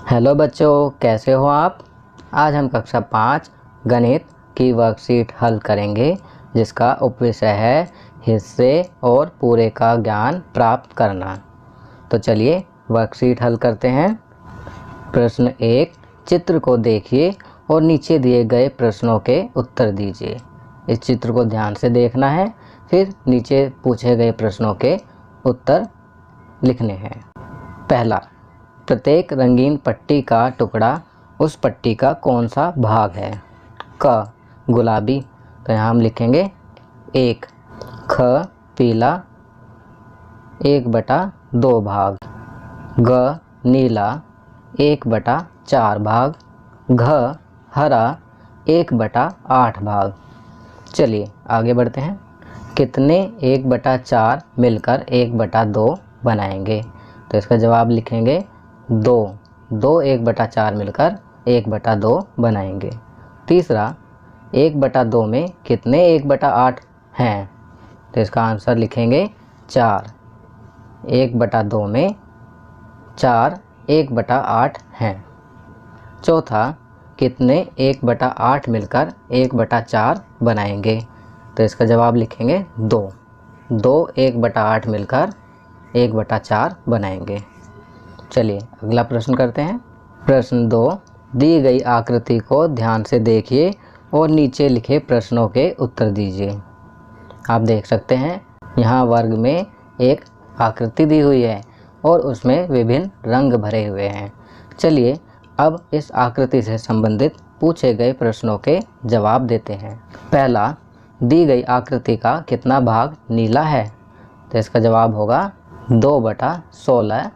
Hello बच्चों, कैसे हो आप। आज हम कक्षा 5 गणित की वर्कशीट हल करेंगे, जिसका उपविषय है हिस्से और पूरे का ज्ञान प्राप्त करना। तो चलिए वर्कशीट हल करते हैं। प्रश्न 1, चित्र को देखिए और नीचे दिए गए प्रश्नों के उत्तर दीजिए। इस चित्र को ध्यान से देखना है, फिर नीचे पूछे गए प्रश्नों के उत्तर लिखने हैं। पहला, प्रत्येक रंगीन पट्टी का टुकड़ा उस पट्टी का कौन सा भाग है। क, गुलाबी, तो यहाँ हम लिखेंगे 1। ख, पीला, 1/2 भाग। ग, नीला, 1/4 भाग। घ, हरा, 1/8 भाग। चलिए आगे बढ़ते हैं। कितने 1/4 मिलकर 1/2 बनाएंगे। तो इसका जवाब लिखेंगे 2। 1/4 मिलकर 1/2 बनाएंगे। तीसरा, 1/2 में कितने 1/8 हैं। तो इसका आंसर लिखेंगे 4। 1/2 में 4 1/8 हैं। चौथा, कितने 1/8 मिलकर 1/4 बनाएंगे। तो इसका जवाब लिखेंगे 2। 1/8 मिलकर 1/4 बनाएंगे। चलिए अगला प्रश्न करते हैं। प्रश्न 2, दी गई आकृति को ध्यान से देखिए और नीचे लिखे प्रश्नों के उत्तर दीजिए। आप देख सकते हैं यहाँ वर्ग में एक आकृति दी हुई है और उसमें विभिन्न रंग भरे हुए हैं। चलिए अब इस आकृति से संबंधित पूछे गए प्रश्नों के जवाब देते हैं। पहला, दी गई आकृति का कितना भाग नीला है। तो इसका जवाब होगा 2/16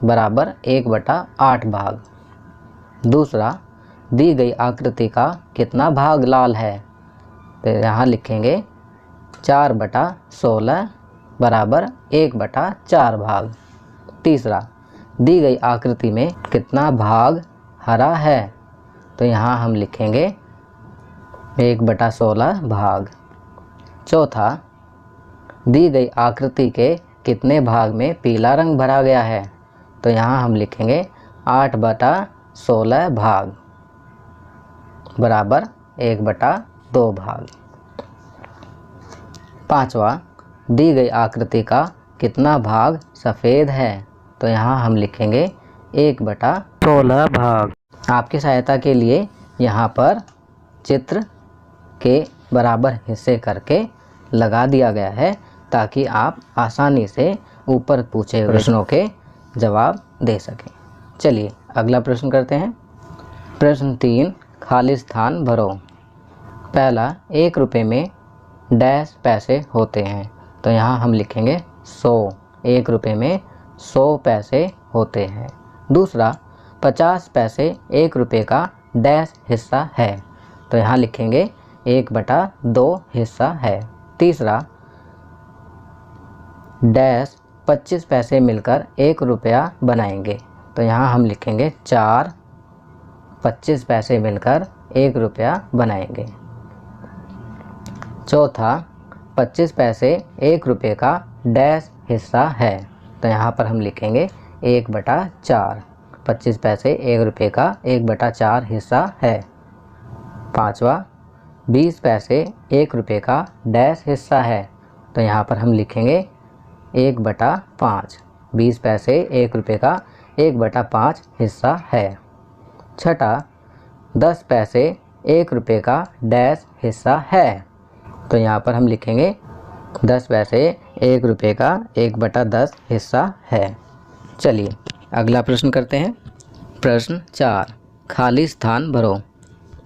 बराबर 1/8 भाग। दूसरा, दी गई आकृति का कितना भाग लाल है। तो यहाँ लिखेंगे 4/16 बराबर 1/4 भाग। तीसरा, दी गई आकृति में कितना भाग हरा है। तो यहाँ हम लिखेंगे 1/16 भाग। चौथा, दी गई आकृति के कितने भाग में पीला रंग भरा गया है। तो यहाँ हम लिखेंगे 8/16 भाग बराबर 1/2 भाग। पांचवा, दी गई आकृति का कितना भाग सफ़ेद है। तो यहाँ हम लिखेंगे 1/16 भाग। आपकी सहायता के लिए यहाँ पर चित्र के बराबर हिस्से करके लगा दिया गया है, ताकि आप आसानी से ऊपर पूछे हुए प्रश्नों के जवाब दे सकें। चलिए अगला प्रश्न करते हैं। प्रश्न 3, खाली स्थान भरो। पहला, 1 रुपये में डैश पैसे होते हैं। तो यहाँ हम लिखेंगे 100। 1 रुपये में 100 पैसे होते हैं। दूसरा, 50 पैसे 1 रुपये का डैश हिस्सा है। तो यहाँ लिखेंगे 1/2 हिस्सा है। तीसरा, डैश 25 पैसे मिलकर 1 रुपया बनाएंगे। तो यहाँ हम लिखेंगे 4। 25 पैसे मिलकर 1 रुपया बनाएंगे। चौथा, 25 पैसे 1 रुपये का डैश हिस्सा है। तो यहाँ पर हम लिखेंगे 1/4। 25 पैसे 1 रुपये का 1/4 हिस्सा है। पाँचवा, 20 पैसे 1 रुपये का डैश हिस्सा है। तो यहाँ पर हम लिखेंगे 1/5। 20 पैसे 1 रुपये का 1/5 हिस्सा है। छठा, 10 पैसे 1 रुपये का डैश हिस्सा है। तो यहाँ पर हम लिखेंगे 10 पैसे 1 रुपये का 1/10 हिस्सा है। चलिए अगला प्रश्न करते हैं। प्रश्न 4, खाली स्थान भरो।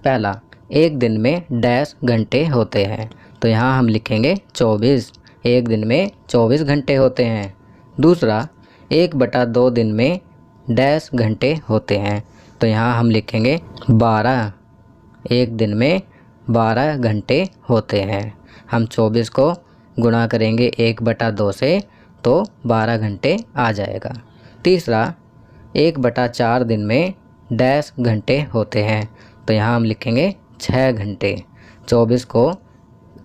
पहला, 1 दिन में डैश घंटे होते हैं। तो यहाँ हम लिखेंगे 24। 1 दिन में 24 घंटे होते हैं। दूसरा, 1/2 दिन में डैश घंटे होते हैं। तो यहाँ हम लिखेंगे 12। 1 दिन में 12 घंटे होते हैं। हम 24 को गुणा करेंगे 1/2 से तो 12 घंटे आ जाएगा। तीसरा, 1/4 दिन में डैश घंटे होते हैं। तो यहाँ हम लिखेंगे 6 घंटे। 24 को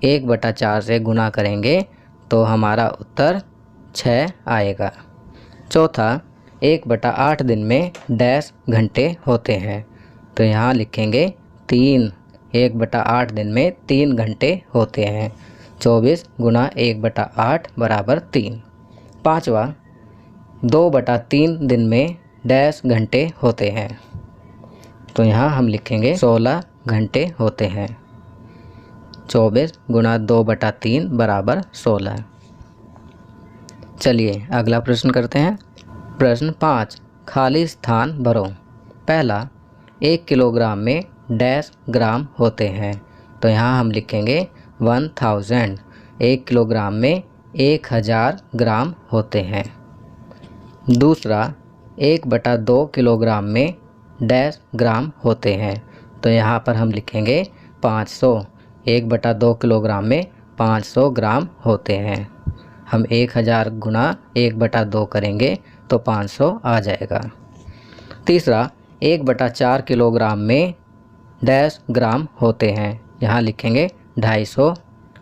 1/4 से गुणा करेंगे तो हमारा उत्तर 6 आएगा। चौथा, 1/8 दिन में डैश घंटे होते हैं। तो यहाँ लिखेंगे 3। 1/8 दिन में 3 घंटे होते हैं। 24 गुणा 1/8 बराबर 3। पाँचवा, 2/3 दिन में डैश घंटे होते हैं। तो यहाँ हम लिखेंगे 16 घंटे होते हैं। 24 गुणा 2/3 बराबर 16। चलिए अगला प्रश्न करते हैं। प्रश्न 5, खाली स्थान भरो। पहला, 1 किलोग्राम में डैश ग्राम होते हैं। तो यहाँ हम लिखेंगे 1000। 1 किलोग्राम में 1000 ग्राम होते हैं। दूसरा, 1/2 किलोग्राम में डैश ग्राम होते हैं। तो यहाँ पर हम लिखेंगे 500। 1/2 किलोग्राम में 500 ग्राम होते हैं। हम 1000 गुणा 1/2 करेंगे तो 500 आ जाएगा। तीसरा, 1/4 किलोग्राम में डैश ग्राम होते हैं। यहाँ लिखेंगे 250।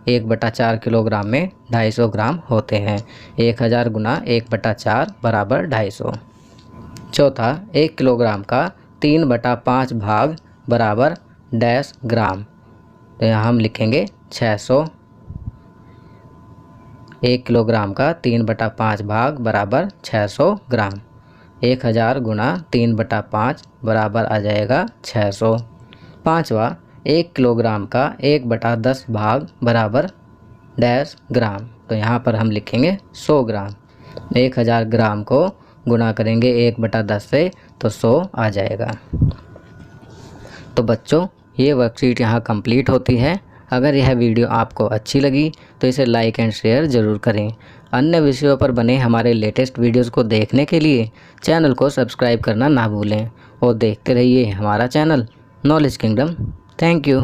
1/4 किलोग्राम में 250 ग्राम होते हैं। 1000 गुणा 1/4 बराबर 250। चौथा, 1 किलोग्राम का 3/5 भाग बराबर डैश ग्राम। तो यहाँ हम लिखेंगे 600। 1 किलोग्राम का 3/5 भाग बराबर 600 ग्राम। 1000 गुणा 3/5 बराबर आ जाएगा 600। पाँचवा, 1 किलोग्राम का 1/10 भाग बराबर डैश ग्राम। तो यहाँ पर हम लिखेंगे 100 ग्राम। 1000 ग्राम को गुणा करेंगे 1/10 से तो 100 आ जाएगा। तो बच्चों, ये वर्कशीट यहाँ कंप्लीट होती है। अगर यह वीडियो आपको अच्छी लगी तो इसे लाइक एंड शेयर ज़रूर करें। अन्य विषयों पर बने हमारे लेटेस्ट वीडियोस को देखने के लिए चैनल को सब्सक्राइब करना ना भूलें और देखते रहिए हमारा channel knowledge kingdom. Thank you.